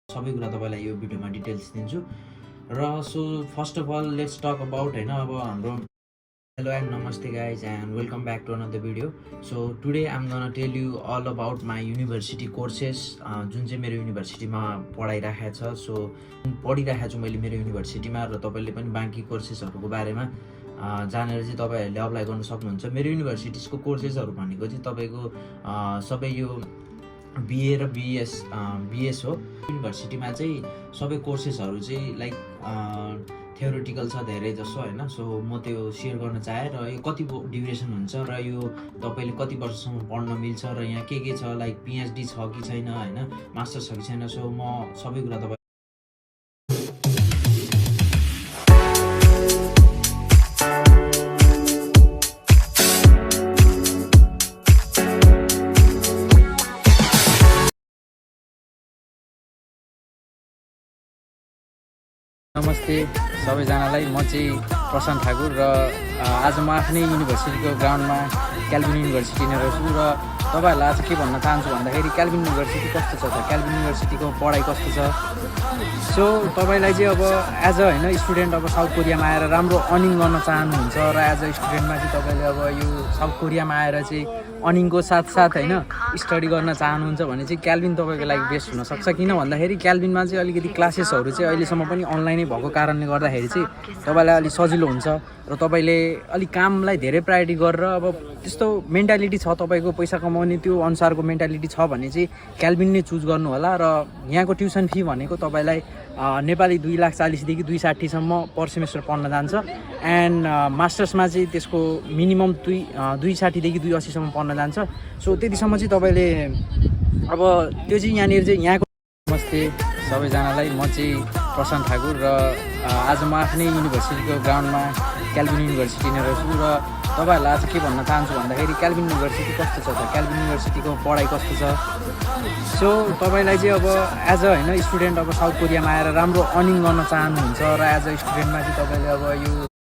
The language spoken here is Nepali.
सबै कुरा तपाईलाई यो भिडियोमा डिटेल्स दिन्छु र so first of all let's talk about हैन अब हाम्रो हेलो एन्ड नमस्ते guys and welcome back to another video. So today I'm gonna tell you all about my university courses जुन चाहिँ मेरो युनिभर्सिटीमा पढाइराखेको छ। सो पढिराखेको छु मैले मेरो युनिभर्सिटीमा र तपाईँले पनि बाँकी कोर्सेसहरूको बारेमा जानेर चाहिँ तपाईँहरूले अप्लाई गर्न सक्नुहुन्छ। मेरो युनिभर्सिटिजको कोर्सेसहरू भनेको चाहिँ तपाईँको सबै यो बिए र बिएस हो। युनिभर्सिटीमा चाहिँ सबै कोर्सेसहरू चाहिँ लाइक थ्योरिटिकल छ धेरै जसो हैन। सो म त्यो सेयर गर्न चाहे र यो कति ड्युरेसन हुन्छ र यो तपाईँले कति वर्षसम्म पढ्न मिल्छ र यहाँ के छ लाइक पिएचडी छ कि छैन हैन, मास्टर्स छ कि छैन। सो म सबै कुरा तपाईँ नमस्ते सबैजनालाई। म चाहिँ प्रशान्त ठाकुर र आज म आफ्नै युनिभर्सिटीको ग्राउन्डमा क्याल्भिन युनिभर्सिटी नै रहेछु र तपाईँहरूलाई आज के भन्न चाहन्छु भन्दाखेरि क्याल्भिन युनिभर्सिटी कस्तो छ त, क्याल्भिन युनिभर्सिटीको पढाइ कस्तो छ। सो तपाईँलाई चाहिँ अब एज अ होइन स्टुडेन्ट अब साउथ कोरियामा आएर राम्रो अर्निङ गर्न चाहनुहुन्छ र एज अ स्टुडेन्टमा चाहिँ तपाईँले अब यो साउथ कोरियामा आएर चाहिँ अर्निङको साथसाथ होइन स्टडी गर्न चाहनुहुन्छ भने चाहिँ क्याल्भिन तपाईँको लागि बेस्ट हुनसक्छ। किन भन्दाखेरि क्याल्भिनमा चाहिँ अलिकति क्लासेसहरू चाहिँ अहिलेसम्म पनि अनलाइनै भएको कारणले गर्दाखेरि चाहिँ तपाईँलाई अलिक सजिलो हुन्छ र तपाईँले अलिक कामलाई धेरै प्रायोरिटी गरेर अब त्यस्तो मेन्टालिटी छ तपाईँको पैसा कमाउने त्यो अनुसारको मेन्टालिटी छ भने चाहिँ क्याल्भिन नै चुज गर्नु होला। र यहाँको ट्युसन फी भनेको तपाईँलाई नेपाली 2,40,000 देखि 2,60,000 पर सेमेस्टर पढ्न जान्छ एन्ड मास्टर्समा चाहिँ त्यसको मिनिमम 2,60,000 देखि 2,80,000 पढ्न जान्छ। सो त्यतिसम्म चाहिँ तपाईँले अब त्यो चाहिँ यहाँनिर चाहिँ यहाँको नमस्ते सबैजनालाई। म चाहिँ प्रशान्त ठाकुर र आज म आफ्नै युनिभर्सिटीको ग्राउन्डमा क्याल्भिन युनिभर्सिटी नै रहेछु र तपाईँहरूलाई आज के भन्न चाहन्छु भन्दाखेरि क्याल्भिन युनिभर्सिटी कस्तो छ त, क्याल्भिन युनिभर्सिटीको पढाइ कस्तो छ। सो तपाईँलाई चाहिँ अब एज अ होइन स्टुडेन्ट अब साउथ कोरियामा आएर राम्रो अर्निङ गर्न चाहनुहुन्छ र एज अ स्टुडेन्टमा चाहिँ तपाईँले अब यो